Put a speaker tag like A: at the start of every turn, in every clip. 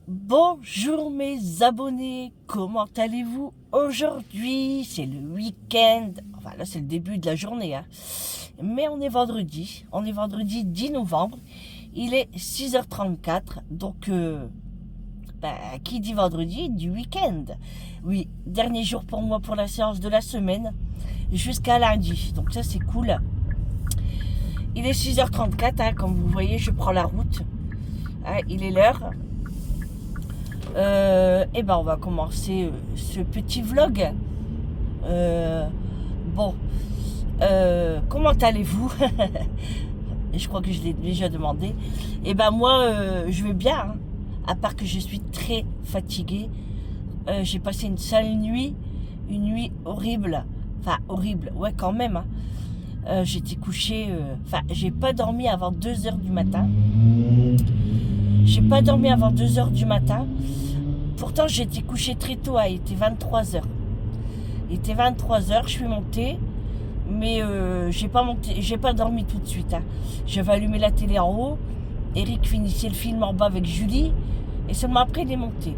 A: Bonjour mes abonnés, comment allez-vous aujourd'hui? C'est le week-end, enfin là c'est le début de la journée, hein. Mais on est vendredi 10 novembre, il est 6h34, donc qui dit vendredi dit week-end. Oui, dernier jour pour moi pour la séance de la semaine, jusqu'à lundi, donc ça c'est cool. Il est 6h34, hein, comme vous voyez je prends la route, hein, il est l'heure. Et ben on va commencer ce petit vlog. Bon, comment allez-vous? Je crois que je l'ai déjà demandé. Et ben moi, je vais bien, hein. À part que je suis très fatiguée. J'ai passé une nuit horrible. Enfin horrible, ouais quand même, hein. J'étais couchée, enfin j'ai pas dormi avant 2h du matin. J'ai pas dormi avant 2h du matin. Pourtant, j'étais couchée très tôt, il était 23h. Il était 23h, je suis montée, mais j'ai pas dormi tout de suite, hein. J'avais allumé la télé en haut, Eric finissait le film en bas avec Julie, et seulement après, il est monté.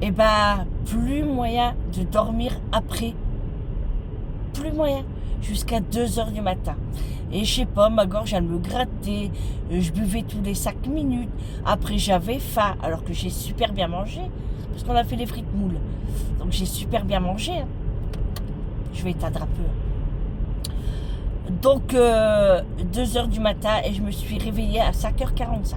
A: Et ben, plus moyen de dormir après. Plus moyen. Jusqu'à 2h du matin. Et je sais pas, ma gorge elle me grattait, je buvais tous les 5 minutes. Après j'avais faim, alors que j'ai super bien mangé, parce qu'on a fait les frites moules. Donc j'ai super bien mangé, hein. Je vais éteindre un peu. Donc 2h du matin et je me suis réveillée à 5h45.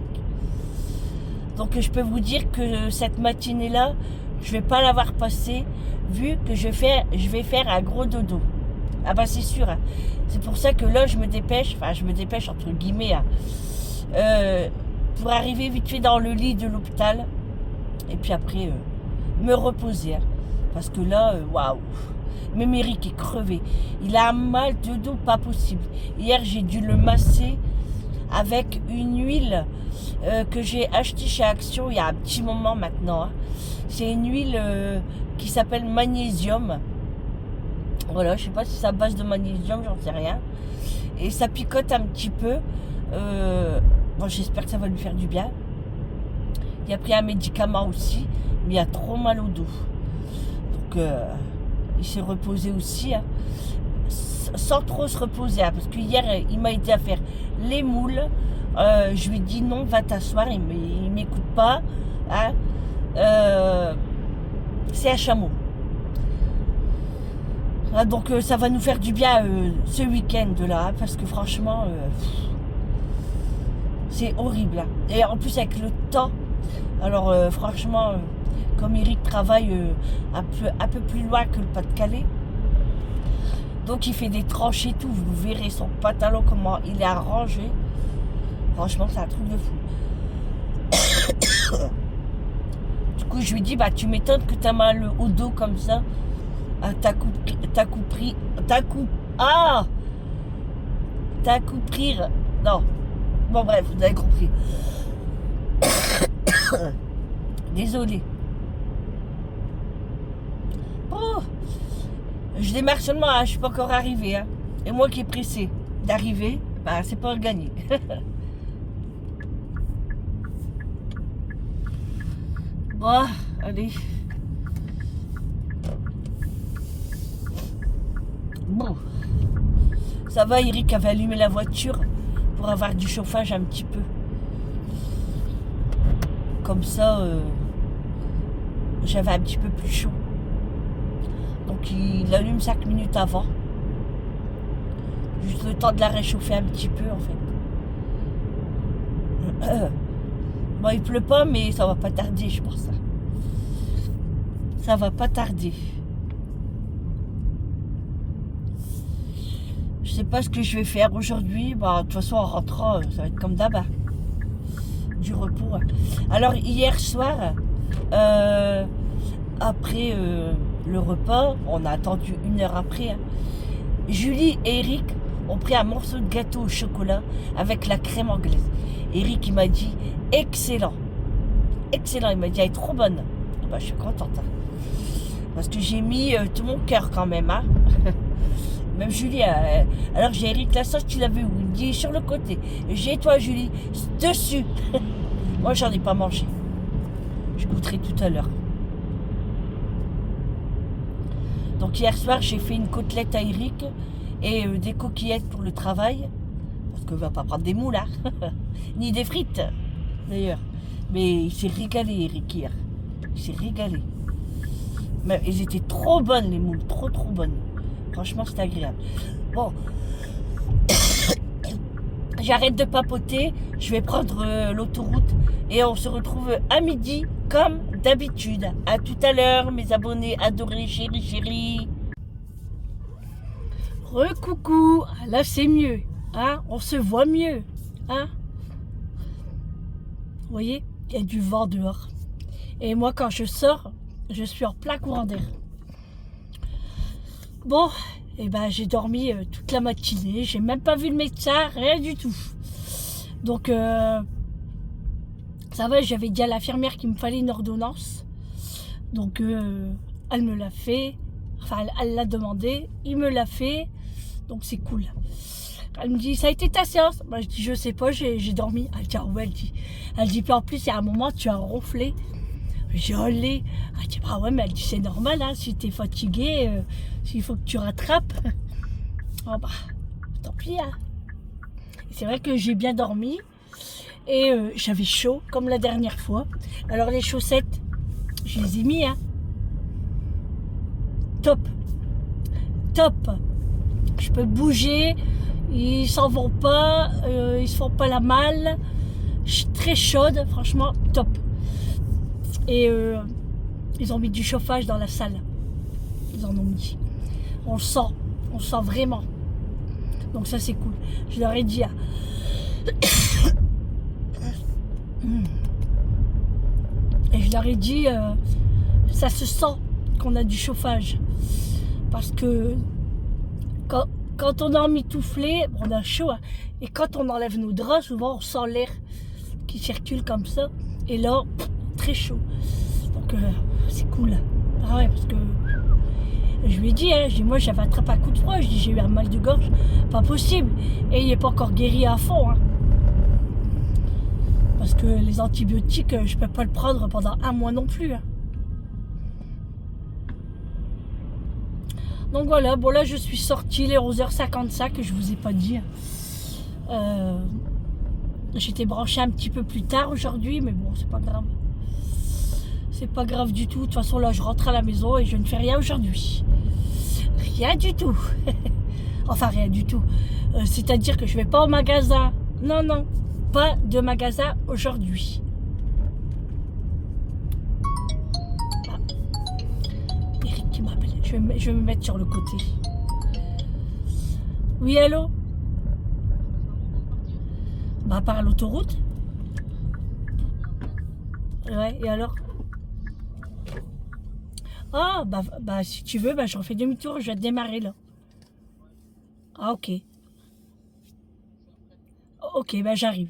A: Donc je peux vous dire que cette matinée-là, je vais pas l'avoir passée, vu que je vais faire un gros dodo. Ah bah c'est sûr, hein. C'est pour ça que là je me dépêche entre guillemets, hein, pour arriver vite fait dans le lit de l'hôpital et puis après me reposer, hein. Parce que là, waouh, même Eric est crevé, il a un mal de dos pas possible. Hier j'ai dû le masser avec une huile que j'ai achetée chez Action il y a un petit moment maintenant, hein. C'est une huile qui s'appelle magnésium. Voilà, je sais pas si c'est à base de magnésium, j'en sais rien. Et ça picote un petit peu. Bon, j'espère que ça va lui faire du bien. Il a pris un médicament aussi, mais il a trop mal au dos. Donc, il s'est reposé aussi, hein, sans trop se reposer, hein, parce que hier, il m'a aidé à faire les moules. Je lui ai dit non, va t'asseoir, il m'écoute pas, hein. C'est un chameau. Ah, donc ça va nous faire du bien ce week-end là, hein, parce que franchement c'est horrible, hein. Et en plus avec le temps, alors franchement comme Eric travaille un peu plus loin que le Pas-de-Calais, donc il fait des tranches et tout, vous verrez son pantalon comment il est arrangé, franchement c'est un truc de fou. Du coup je lui dis bah tu m'étonnes que t'as mal au dos comme ça. Ah, t'as compris. Non. Bon, bref, vous avez compris. Désolé. Oh, je démarre seulement, hein, je suis pas encore arrivée, hein. Et moi qui est pressé d'arriver, bah, c'est pas gagné. Bon, allez. Bon, ça va, Eric avait allumé la voiture pour avoir du chauffage un petit peu. Comme ça, j'avais un petit peu plus chaud. Donc il allume 5 minutes avant. Juste le temps de la réchauffer un petit peu en fait. Bon, il pleut pas, mais ça va pas tarder, je pense. Ça va pas tarder. Je sais pas ce que je vais faire aujourd'hui. Bah, de toute façon, en rentrant, ça va être comme d'hab, hein. Du repos. Alors, hier soir, après le repas, on a attendu 1 heure après, hein, Julie et Eric ont pris un morceau de gâteau au chocolat avec la crème anglaise. Eric, il m'a dit excellent. Excellent, il m'a dit elle est trop bonne. Bah, je suis contente, hein. Parce que j'ai mis tout mon cœur quand même, hein. Même Julie, alors j'ai Eric, la sauce, tu l'as vu où? Il me dit sur le côté. J'ai toi, Julie, dessus. Moi, j'en ai pas mangé. Je goûterai tout à l'heure. Donc hier soir, j'ai fait une côtelette à Eric et des coquillettes pour le travail. Parce qu'il ne va pas prendre des moules, hein. Ni des frites, d'ailleurs. Mais il s'est régalé, Eric, hier. Il s'est régalé. Mais elles étaient trop bonnes, les moules. Trop bonnes. Franchement, c'était agréable. Bon. J'arrête de papoter. Je vais prendre l'autoroute. Et on se retrouve à midi, comme d'habitude. À tout à l'heure, mes abonnés adorés, chéris. Recoucou. Là, c'est mieux. Hein, on se voit mieux. Hein. Vous voyez, il y a du vent dehors. Et moi, quand je sors, je suis en plein courant d'air. Bon, et ben j'ai dormi toute la matinée. J'ai même pas vu le médecin, rien du tout. Donc, ça va, j'avais dit à l'infirmière qu'il me fallait une ordonnance. Donc, elle me l'a fait. Enfin, elle l'a demandé. Il me l'a fait. Donc, c'est cool. Elle me dit, ça a été ta séance? Bah, je dis, je sais pas, j'ai dormi. Elle dit, ah ouais, elle dit, puis en plus, il y a un moment, tu as ronflé. J'ai olé. Elle dit, bah ouais, mais elle dit, c'est normal, hein, si t'es fatigué, s'il faut que tu rattrapes. Oh bah, tant pis, hein. C'est vrai que j'ai bien dormi. Et j'avais chaud, comme la dernière fois. Alors, les chaussettes, je les ai mis, hein. Top. Je peux bouger. Ils s'en vont pas, ils se font pas la malle. Je suis très chaude, franchement, top. Et ils ont mis du chauffage dans la salle. Ils en ont mis. On le sent vraiment. Donc ça c'est cool. Je leur ai dit. Et je leur ai dit, ça se sent qu'on a du chauffage. Parce que quand on est emmitouflé, on a chaud. Hein. Et quand on enlève nos draps, souvent on sent l'air qui circule comme ça. Et là, très chaud. Donc c'est cool. Ah ouais, parce que je lui ai dit, hein, moi j'avais attrapé un coup de froid, je dis j'ai eu un mal de gorge, pas possible. Et il n'est pas encore guéri à fond. Hein. Parce que les antibiotiques, je ne peux pas le prendre pendant un mois non plus. Hein. Donc voilà, bon là je suis sortie les 11h55, je vous ai pas dit. J'étais branchée un petit peu plus tard aujourd'hui, mais bon, c'est pas grave. C'est pas grave du tout. De toute façon, là, je rentre à la maison et je ne fais rien aujourd'hui. Rien du tout. Enfin, rien du tout. C'est-à-dire que je vais pas au magasin. Non, pas de magasin aujourd'hui. Ah. Eric qui m'appelle. Je vais me mettre sur le côté. Oui, allô? Bah, par l'autoroute. Ouais, et alors? Ah, bah si tu veux, bah, je refais demi-tour, je vais démarrer là. Ah, ok. Ok, bah j'arrive.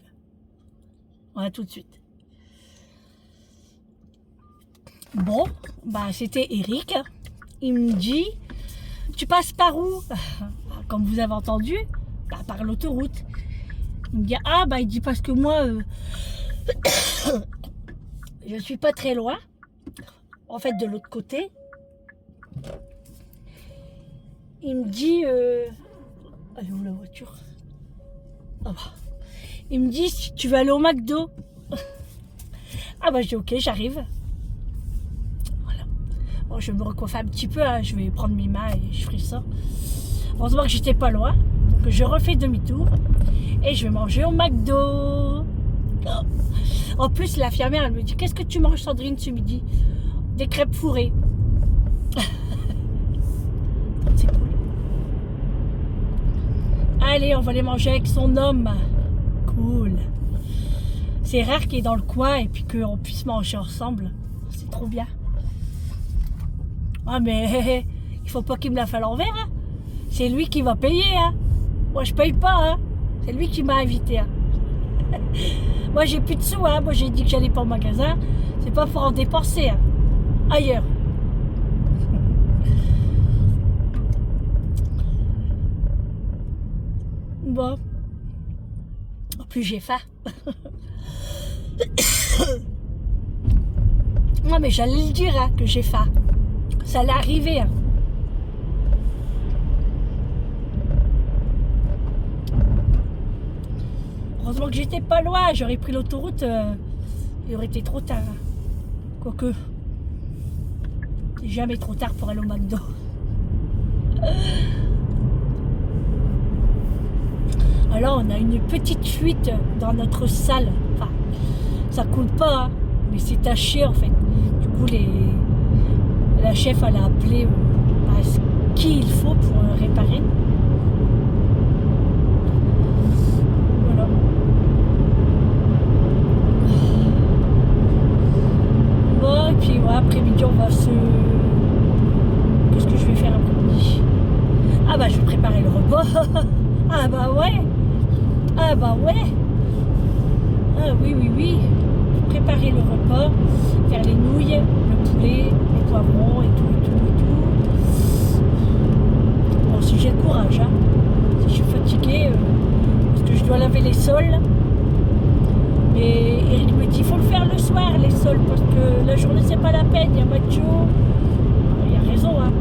A: Ouais, tout de suite. Bon, bah c'était Eric. Il me dit, tu passes par où? Comme vous avez entendu, bah, par l'autoroute. Il me dit, ah, bah il dit parce que moi, je suis pas très loin. En fait, de l'autre côté, il me dit, elle est où la voiture? Ah bah. Il me dit, si tu veux aller au McDo. Ah bah, je dis, ok, j'arrive. Voilà. Bon, je vais me recoiffer un petit peu, hein. Je vais prendre mes mains et je ferai ça. Heureusement que j'étais pas loin. Donc, je refais demi-tour et je vais manger au McDo. En plus, l'infirmière, elle me dit, qu'est-ce que tu manges, Sandrine, ce midi? Des crêpes fourrées. C'est cool. Allez, on va les manger avec son homme. Cool. C'est rare qu'il est dans le coin et puis qu'on puisse manger ensemble. C'est trop bien. Ah, mais il faut pas qu'il me la fasse à l'envers. Hein. C'est lui qui va payer. Hein. Moi, je paye pas. Hein. C'est lui qui m'a invité. Hein. Moi, j'ai plus de sous. Hein. Moi, j'ai dit que j'allais pas au magasin. C'est pas pour en dépenser. Hein. Ailleurs. Bon. En plus, j'ai faim. mais j'allais le dire, hein, que j'ai faim. Ça allait arriver. Hein. Heureusement que j'étais pas loin. J'aurais pris l'autoroute. Il aurait été trop tard. Hein. Quoique. C'est jamais trop tard pour aller au McDo. Alors, on a une petite fuite dans notre salle. Enfin, ça coule pas, hein, mais c'est taché en fait. Du coup, la chef, elle a appelé qui il faut pour réparer. Voilà. Bon, et puis ouais, après-midi, on va se... Qu'est-ce que je vais faire après-midi? Ah bah, je vais préparer le repas. Ah bah ouais. Ah bah ouais. Ah oui, oui, oui. Préparer le repas, faire les nouilles, le poulet, les poivrons et tout, et tout, et tout. Bon, si j'ai le courage, hein. Si je suis fatiguée, parce que je dois laver les sols. Mais Eric me dit, il faut le faire le soir, les sols, parce que la journée, c'est pas la peine. Il y a Mathieu. Il a raison, hein.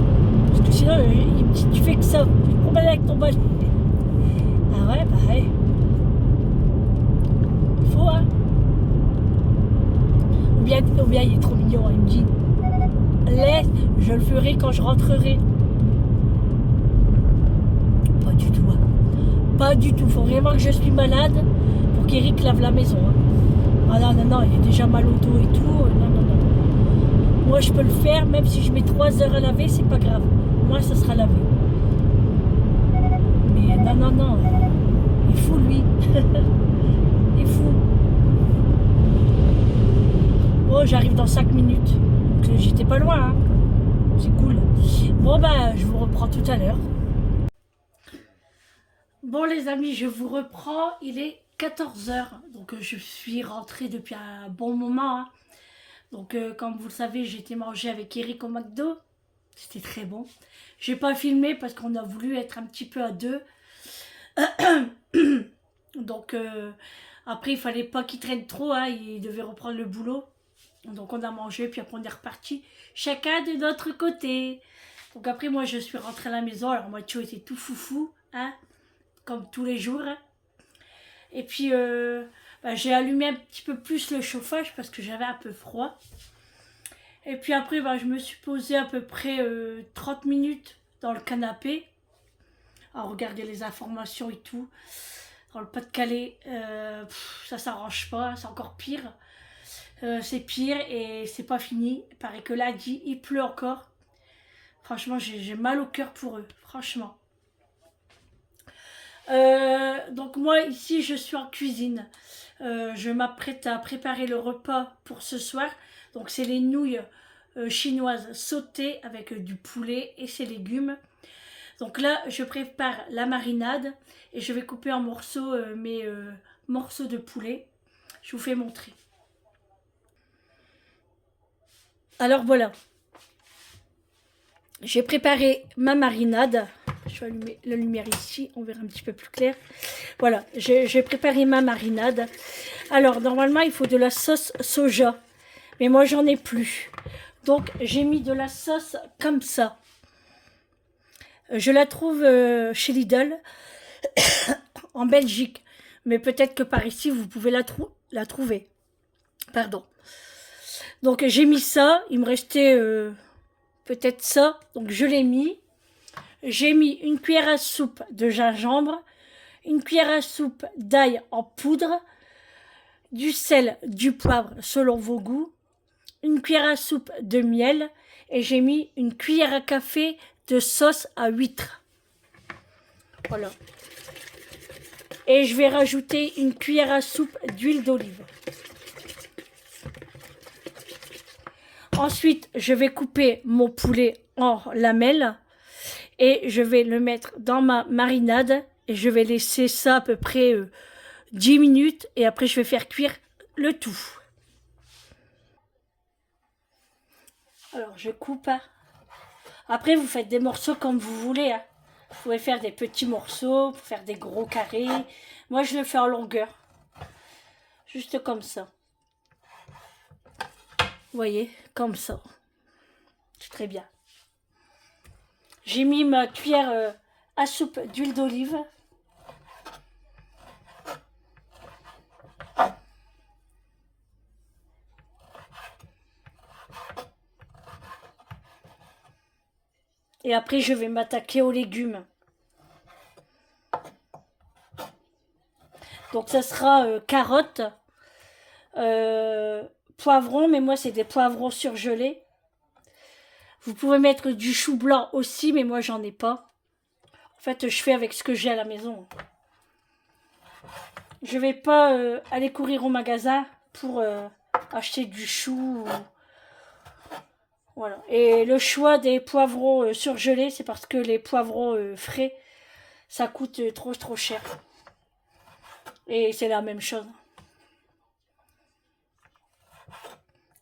A: Parce que sinon, il me dit, tu fais que ça. Tu te promènes avec ton balai. Ah ouais, bah ouais. Il faut, hein. Ou bien il est trop mignon, hein. Il me dit, laisse, je le ferai quand je rentrerai. Pas du tout, hein. Pas du tout. Faut vraiment que je suis malade pour qu'Eric lave la maison. Hein. Ah non, non, non, il est déjà mal au dos et tout. Non, non, non. Moi, je peux le faire, même si je mets 3 heures à laver, c'est pas grave. Moi, ça sera lavé. Mais non, non, non. Il est fou, lui. Il est fou. Oh, j'arrive dans 5 minutes. Donc, j'étais pas loin. Hein. C'est cool. Bon, bah, je vous reprends tout à l'heure. Bon, les amis, je vous reprends. Il est 14h. Donc, je suis rentrée depuis un bon moment. Hein. Donc, comme vous le savez, j'ai été manger avec Eric au McDo. C'était très bon. J'ai pas filmé parce qu'on a voulu être un petit peu à deux. Donc, après, il fallait pas qu'il traîne trop. Hein. Il devait reprendre le boulot. Donc, on a mangé, puis après, on est reparti. Chacun de notre côté. Donc, après, moi, je suis rentrée à la maison. Alors, Mathieu était tout foufou. Hein, comme tous les jours. Hein. Et puis, j'ai allumé un petit peu plus le chauffage parce que j'avais un peu froid. Et puis après, je me suis posée à peu près 30 minutes dans le canapé à regarder les informations et tout. Dans le Pas-de-Calais, ça s'arrange pas, c'est encore pire. C'est pire et c'est pas fini. Il paraît que là, il pleut encore. Franchement, j'ai mal au cœur pour eux, franchement. Donc moi, ici, je suis en cuisine. Je m'apprête à préparer le repas pour ce soir. Donc c'est les nouilles chinoises sautées avec du poulet et ses légumes. Donc là, je prépare la marinade et je vais couper en morceaux mes morceaux de poulet. Je vous fais montrer. Alors voilà. J'ai préparé ma marinade. Je vais allumer la lumière ici, on verra un petit peu plus clair. Voilà, j'ai préparé ma marinade. Alors, normalement, il faut de la sauce soja. Mais moi, j'en ai plus. Donc, j'ai mis de la sauce comme ça. Je la trouve chez Lidl, en Belgique. Mais peut-être que par ici, vous pouvez la trouver. Pardon. Donc, j'ai mis ça. Il me restait peut-être ça. Donc, je l'ai mis. J'ai mis une cuillère à soupe de gingembre, une cuillère à soupe d'ail en poudre, du sel, du poivre selon vos goûts, une cuillère à soupe de miel et j'ai mis une cuillère à café de sauce à huître. Voilà. Et je vais rajouter une cuillère à soupe d'huile d'olive. Ensuite, je vais couper mon poulet en lamelles. Et je vais le mettre dans ma marinade et je vais laisser ça à peu près 10 minutes et après je vais faire cuire le tout. Alors je coupe. Hein. Après vous faites des morceaux comme vous voulez. Hein. Vous pouvez faire des petits morceaux, faire des gros carrés. Moi je le fais en longueur. Juste comme ça.
B: Vous voyez, comme ça. C'est très bien. J'ai mis ma cuillère à soupe d'huile d'olive. Et après, je vais m'attaquer aux légumes. Donc, ça sera carottes, poivrons, mais moi, c'est des poivrons surgelés. Vous pouvez mettre du chou blanc aussi, mais moi, j'en ai pas. En fait, je fais avec ce que j'ai à la maison. Je vais pas aller courir au magasin pour acheter du chou. Voilà. Et le choix des poivrons surgelés, c'est parce que les poivrons frais, ça coûte trop cher. Et c'est la même chose.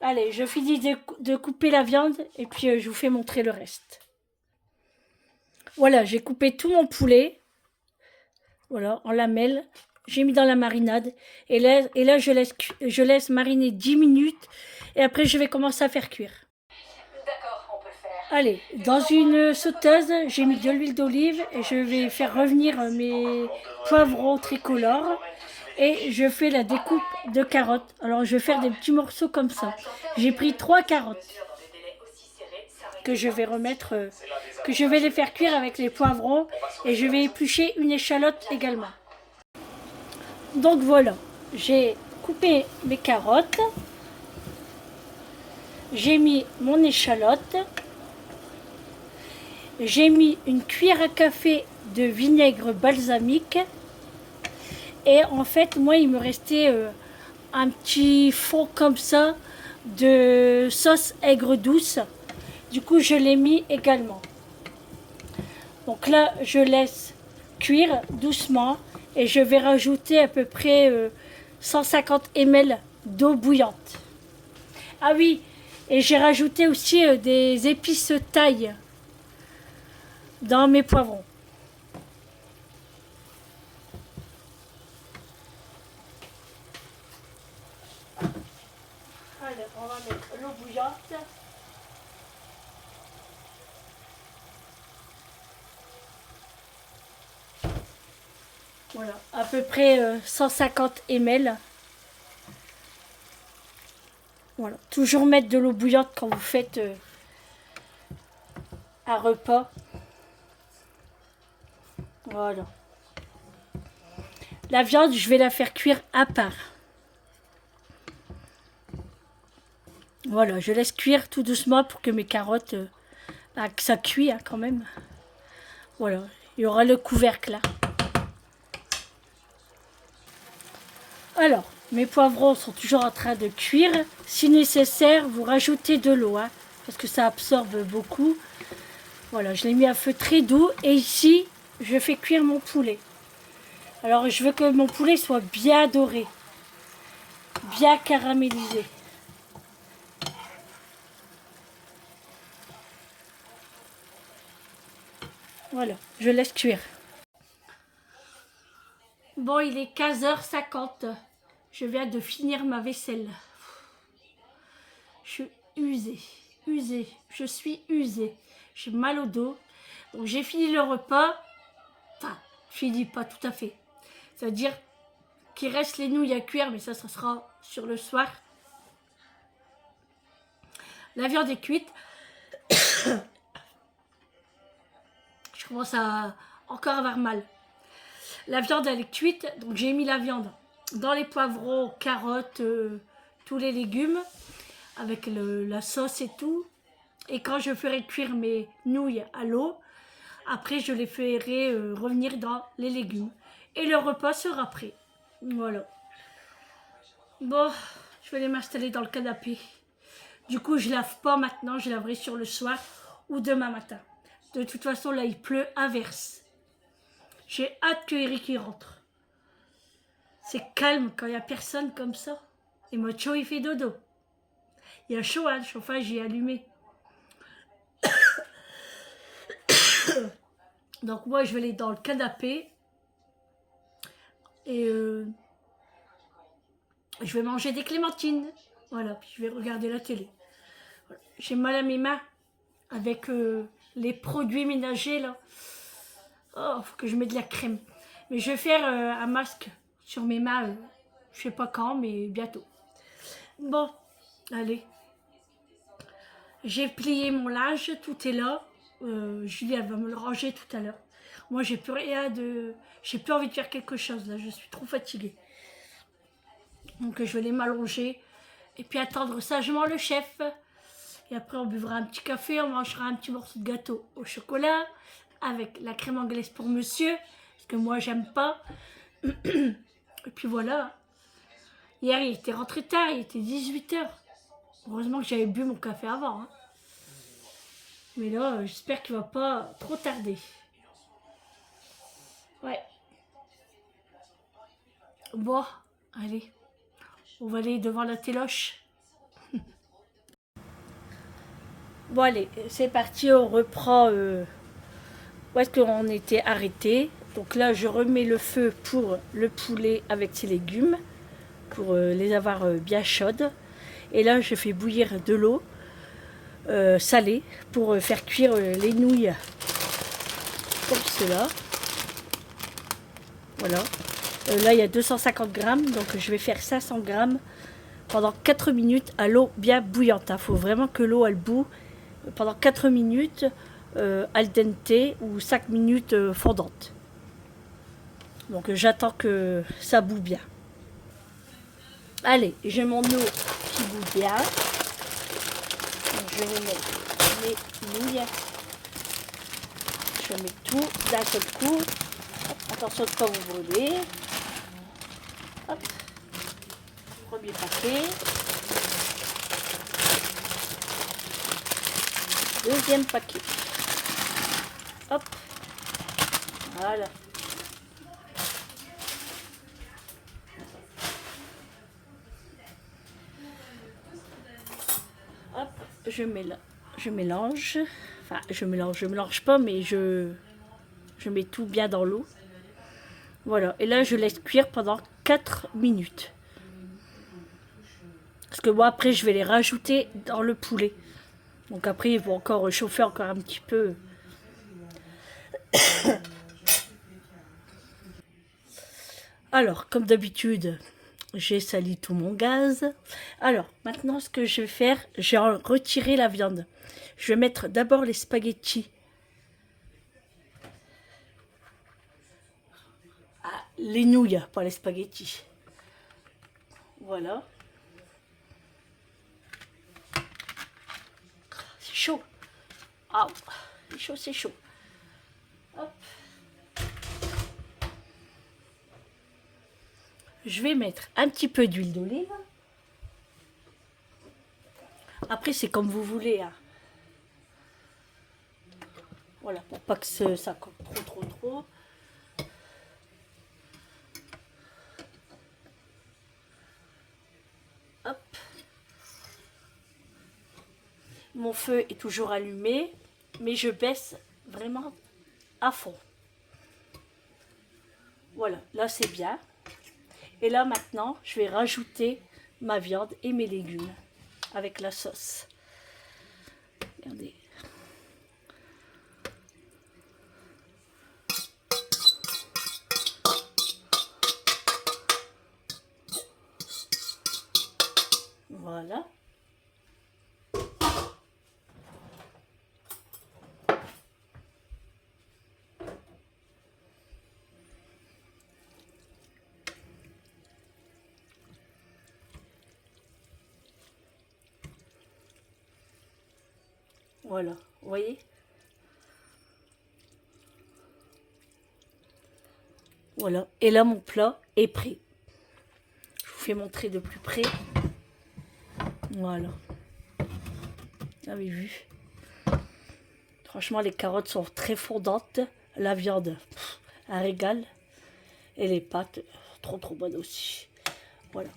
B: Allez, je finis de couper la viande et puis je vous fais montrer le reste. Voilà, j'ai coupé tout mon poulet. Voilà, en lamelles. J'ai mis dans la marinade. Et là je laisse mariner 10 minutes. Et après, je vais commencer à faire cuire. Allez, dans une sauteuse, j'ai mis de l'huile d'olive et je vais faire revenir mes poivrons tricolores et je fais la découpe de carottes. Alors, je vais faire des petits morceaux comme ça. J'ai pris 3 carottes que je vais remettre, que je vais les faire cuire avec les poivrons et je vais éplucher une échalote également. Donc voilà, j'ai coupé mes carottes, j'ai mis mon échalote. J'ai mis une cuillère à café de vinaigre balsamique. Et en fait, moi, il me restait un petit fond comme ça de sauce aigre douce. Du coup, je l'ai mis également. Donc là, je laisse cuire doucement. Et je vais rajouter à peu près 150 ml d'eau bouillante. Ah oui, et j'ai rajouté aussi des épices thaï dans mes poivrons. Allez, on va mettre l'eau bouillante. Voilà, à peu près 150 ml. Voilà, toujours mettre de l'eau bouillante quand vous faites un repas. Voilà. La viande, je vais la faire cuire à part. Voilà, je laisse cuire tout doucement pour que mes carottes, que ça cuit hein, quand même. Voilà, il y aura le couvercle là. Alors, mes poivrons sont toujours en train de cuire. Si nécessaire, vous rajoutez de l'eau, hein, parce que ça absorbe beaucoup. Voilà, je l'ai mis à feu très doux. Et ici, je fais cuire mon poulet. Alors, je veux que mon poulet soit bien doré, bien caramélisé. Voilà, je laisse cuire. Bon, il est 15h50. Je viens de finir ma vaisselle. Je suis usée. Je suis usée. J'ai mal au dos. Donc, j'ai fini le repas. Enfin, fini pas tout à fait. C'est-à-dire qu'il reste les nouilles à cuire, mais ça sera sur le soir. La viande est cuite. Je commence à encore avoir mal. La viande, elle est cuite, donc j'ai mis la viande dans les poivrons, carottes, tous les légumes, avec la sauce et tout. Et quand je ferai cuire mes nouilles à l'eau, après je les ferai revenir dans les légumes. Et le repas sera prêt. Voilà. Bon, je vais aller m'installer dans le canapé. Du coup, je lave pas maintenant, je laverai sur le soir ou demain matin. De toute façon, là, il pleut à verse. J'ai hâte que Eric y rentre. C'est calme quand il n'y a personne comme ça. Et Mocho, il fait dodo. Il y a chaud, hein, le chauffage est allumé. Donc moi, je vais aller dans le canapé. Et je vais manger des clémentines. Voilà, puis je vais regarder la télé. Voilà. J'ai mal à mes mains avec les produits ménagers là. Oh, faut que je mette de la crème. Mais je vais faire un masque sur mes mains. Je sais pas quand, mais bientôt. Bon, allez. J'ai plié mon linge, tout est là. Julie, elle va me le ranger tout à l'heure. Moi, j'ai plus rien de... J'ai plus envie de faire quelque chose, là. Je suis trop fatiguée. Donc, je vais aller m'allonger. Et puis, attendre sagement le chef. Et après, on buvra un petit café. On mangera un petit morceau de gâteau au chocolat. Avec la crème anglaise pour monsieur. Parce que moi, j'aime pas. Et puis, voilà. Hier, il était rentré tard. Il était 18h. Heureusement que j'avais bu mon café avant. Hein. Mais là, j'espère qu'il va pas trop tarder. Ouais. Bon, allez. On va aller devant la téloche. Bon, allez, c'est parti. On reprend où est-ce qu'on était arrêté. Donc là, je remets le feu pour le poulet avec ses légumes. Pour les avoir bien chaudes. Et là, je fais bouillir de l'eau salée pour faire cuire les nouilles comme cela. Voilà. Là, il y a 250 grammes, donc je vais faire 500 grammes pendant 4 minutes à l'eau bien bouillante. Il faut vraiment que l'eau elle bout pendant 4 minutes al dente ou 5 minutes fondante. Donc j'attends que ça bout bien. Allez, j'ai mon eau qui bout bien. Donc je vais mettre les nouilles. Je mets tout d'un seul coup. Hop, attention de ne pas vous brûler. Hop. Premier paquet. Deuxième paquet. Hop. Voilà. Hop, je mélange. Enfin, je mélange pas, mais je mets tout bien dans l'eau. Voilà, et là je laisse cuire pendant 4 minutes. Parce que moi après je vais les rajouter dans le poulet. Donc après ils vont encore chauffer encore un petit peu. Alors, comme d'habitude, j'ai sali tout mon gaz. Alors, maintenant ce que je vais faire, j'ai retiré la viande. Je vais mettre d'abord les spaghettis. Ah, les nouilles, pas les spaghettis. Voilà. C'est chaud. Ah, c'est chaud, c'est chaud. Hop. Je vais mettre un petit peu d'huile d'olive. Après, c'est comme vous voulez. Hein. Voilà, pour pas que ça coque trop. Hop. Mon feu est toujours allumé, mais je baisse vraiment à fond. Voilà, là c'est bien. Et là maintenant, je vais rajouter ma viande et mes légumes avec la sauce. Regardez. Voilà. Voilà, vous voyez? Voilà, et là mon plat est prêt. Je vous fais montrer de plus près. Voilà. Vous avez vu? Franchement, les carottes sont très fondantes. La viande, un régal. Et les pâtes, trop bonnes aussi. Voilà.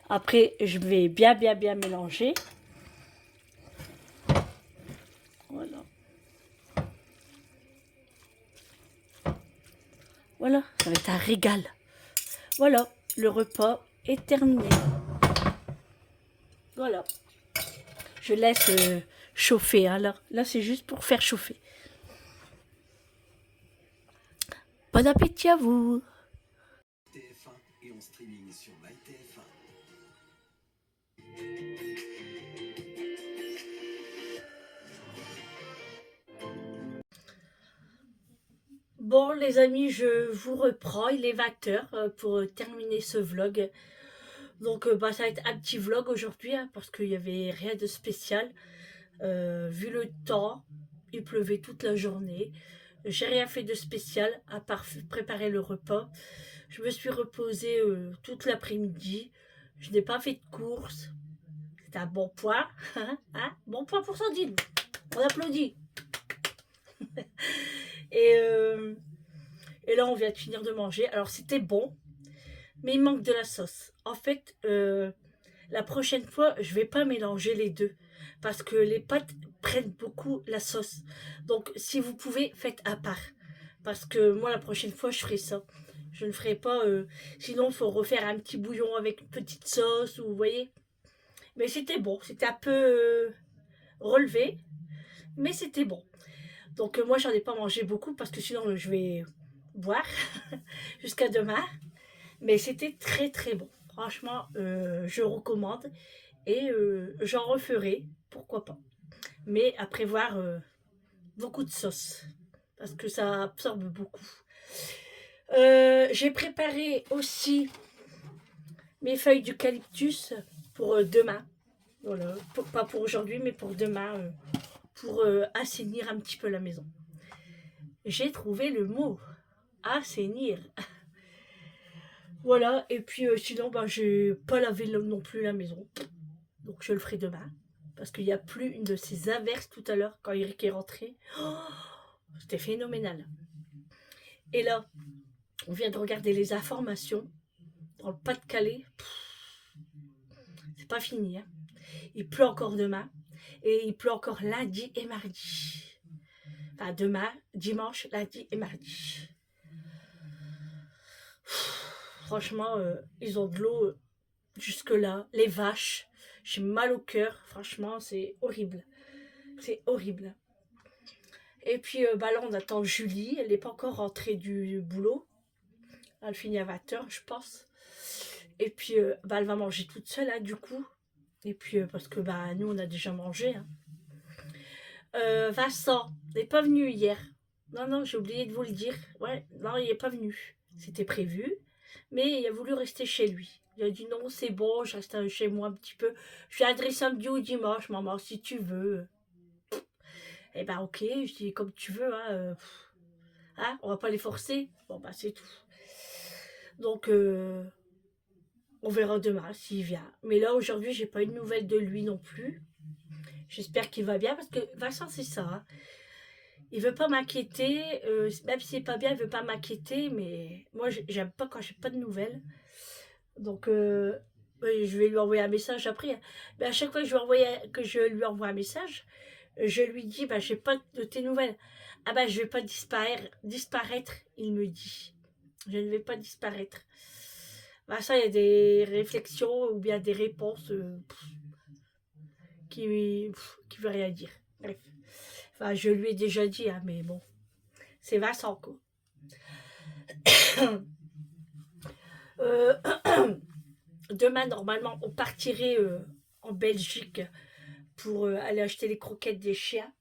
B: Après, je vais bien mélanger. Voilà. Voilà, ça va être un régal. Voilà, le repas est terminé. Voilà. Je laisse chauffer. Hein. Là c'est juste pour faire chauffer. Bon appétit à vous.
C: TF1 et en streaming sur MyTF1.
B: Bon les amis, je vous reprends, il est 20h pour terminer ce vlog. Donc ça va être un petit vlog aujourd'hui hein, parce qu'il n'y avait rien de spécial. Vu le temps, il pleuvait toute la journée. J'ai rien fait de spécial à part préparer le repas. Je me suis reposée toute l'après-midi. Je n'ai pas fait de courses. C'est un bon point. Hein, bon point pour Sandine. On applaudit. Et là, on vient de finir de manger. Alors, c'était bon, mais il manque de la sauce. En fait, la prochaine fois, je vais pas mélanger les deux parce que les pâtes prennent beaucoup la sauce. Donc, si vous pouvez, faites à part. Parce que moi, la prochaine fois, je ferai ça. Je ne ferai pas... sinon, il faut refaire un petit bouillon avec une petite sauce, ou vous voyez. Mais c'était bon. C'était un peu relevé, mais c'était bon. Donc moi j'en ai pas mangé beaucoup parce que sinon je vais boire jusqu'à demain. Mais c'était très très bon. Franchement, je recommande et j'en referai, pourquoi pas. Mais à prévoir beaucoup de sauce parce que ça absorbe beaucoup. J'ai préparé aussi mes feuilles d'eucalyptus pour demain. Voilà, pas pour aujourd'hui mais pour demain. Pour assainir un petit peu la maison. J'ai trouvé le mot, assainir. Voilà, et puis sinon, j'ai pas lavé non plus la maison. Donc je le ferai demain. Parce qu'il n'y a plus une de ces averses tout à l'heure quand Eric est rentré. Oh, c'était phénoménal. Et là, on vient de regarder les informations. Dans le Pas-de-Calais, c'est pas fini. Hein. Il pleut encore demain. Et il pleut encore lundi et mardi. Enfin, demain, dimanche, lundi et mardi. Franchement, ils ont de l'eau jusque-là. Les vaches, j'ai mal au cœur. Franchement, c'est horrible. C'est horrible. Et puis là, on attend Julie. Elle n'est pas encore rentrée du boulot. Elle finit à 20h, je pense. Et puis, elle va manger toute seule, hein, du coup. Et puis, parce que nous, on a déjà mangé. Hein. Vincent n'est pas venu hier. Non, j'ai oublié de vous le dire. Ouais, non, il n'est pas venu. C'était prévu, mais il a voulu rester chez lui. Il a dit non, c'est bon, je reste chez moi un petit peu. Je viendrai samedi ou dimanche, maman, si tu veux. Eh ben ok, je dis comme tu veux, hein, on va pas les forcer. Bon, c'est tout. Donc, on verra demain s'il vient. Mais là, aujourd'hui, j'ai pas eu de nouvelles de lui non plus. J'espère qu'il va bien, parce que Vincent, c'est ça. Hein. Il veut pas m'inquiéter, même si c'est pas bien, il veut pas m'inquiéter, mais moi, j'aime pas quand j'ai pas de nouvelles. Donc, je vais lui envoyer un message après. Hein. Mais à chaque fois que je lui envoie un message, je lui dis, j'ai pas de tes nouvelles. Ah je vais pas disparaître, il me dit. Je ne vais pas disparaître. Ça, il y a des réflexions ou bien des réponses qui veut rien dire. Bref. Enfin, je lui ai déjà dit, hein, mais bon. C'est Vincent, quoi. Demain, normalement, on partirait en Belgique pour aller acheter les croquettes des chiens.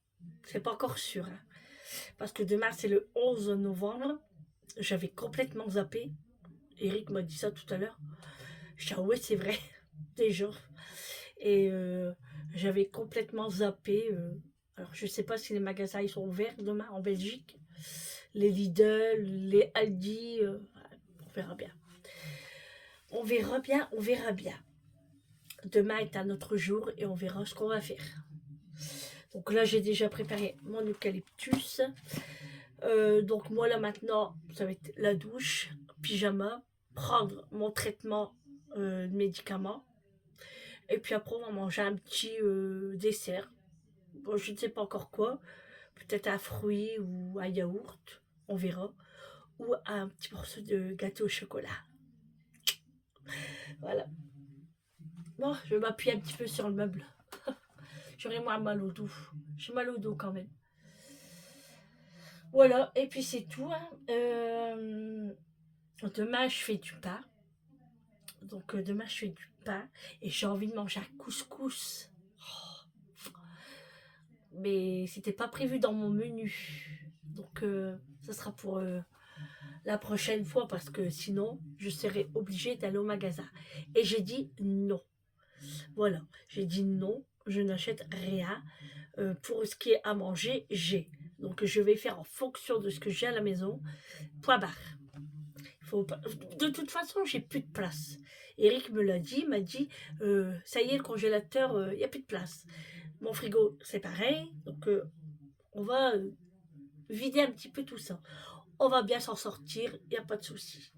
B: C'est pas encore sûr. Hein. Parce que demain, c'est le 11 novembre. J'avais complètement zappé. Eric m'a dit ça tout à l'heure. Je dis, ah ouais, c'est vrai. Déjà. Et j'avais complètement zappé. Alors, je sais pas si les magasins ils sont ouverts demain en Belgique. Les Lidl, les Aldi. On verra bien. On verra bien, on verra bien. Demain est un autre jour et on verra ce qu'on va faire. Donc là, j'ai déjà préparé mon eucalyptus. Donc moi, là, maintenant, ça va être la douche, pyjama, prendre mon traitement de médicaments. Et puis après, on va manger un petit dessert. Bon, je ne sais pas encore quoi. Peut-être un fruit ou un yaourt. On verra. Ou un petit morceau de gâteau au chocolat. Voilà. Bon, je vais m'appuyer un petit peu sur le meuble. J'aurai moins mal au dos. J'ai mal au dos quand même. Voilà, et puis c'est tout. Hein. Demain, je fais du pain. Donc demain, je fais du pain. Et j'ai envie de manger un couscous. Oh. Mais c'était pas prévu dans mon menu. Donc ça sera pour la prochaine fois parce que sinon, je serais obligée d'aller au magasin. Et j'ai dit non. Voilà, j'ai dit non, je n'achète rien. Pour ce qui est à manger, j'ai. Donc je vais faire en fonction de ce que j'ai à la maison. Point barre. Faut pas... De toute façon, j'ai plus de place. Eric me l'a dit, m'a dit, ça y est, le congélateur, il n'y a plus de place. Mon frigo, c'est pareil. Donc on va vider un petit peu tout ça. On va bien s'en sortir, il n'y a pas de souci.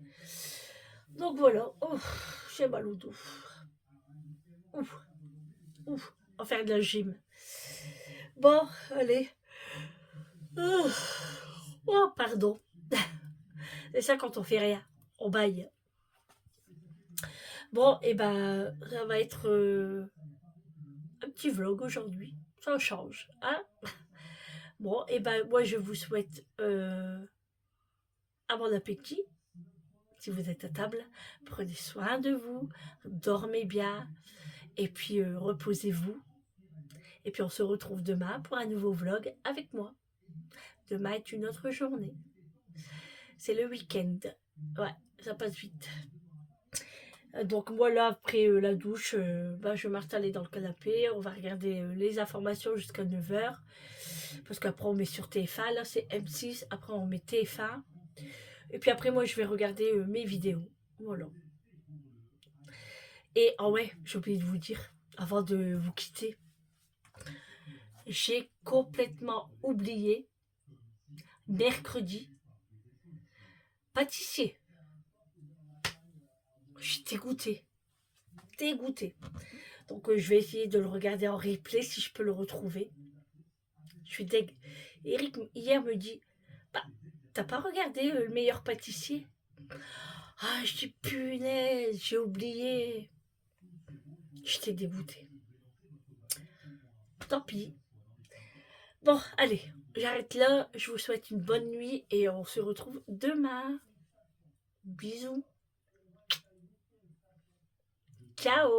B: Donc voilà, j'ai mal au dos. Ouf, ouf, on va faire de la gym. Bon, allez. Oh, pardon. C'est ça quand on fait rien, on baille. Bon, et ben, ça va être un petit vlog aujourd'hui. Ça change, hein? Bon, et ben, moi, je vous souhaite un bon appétit. Si vous êtes à table, prenez soin de vous, dormez bien, et puis reposez-vous. Et puis on se retrouve demain pour un nouveau vlog avec moi. Demain est une autre journée. C'est le week-end. Ouais, ça passe vite. Donc moi là, après la douche, je vais m'installer dans le canapé. On va regarder les informations jusqu'à 9h. Parce qu'après on met sur TF1, là c'est M6. Après on met TF1. Et puis après moi je vais regarder mes vidéos. Voilà. Et ouais, j'ai oublié de vous dire, avant de vous quitter, j'ai complètement oublié, mercredi, pâtissier. Je suis dégoûtée. Donc je vais essayer de le regarder en replay si je peux le retrouver. Je suis deg. Eric hier me dit, bah t'as pas regardé le meilleur pâtissier? Ah, je dis punaise, j'ai oublié. J'étais dégoûtée. Tant pis. Bon, allez, j'arrête là. Je vous souhaite une bonne nuit et on se retrouve demain. Bisous. Ciao.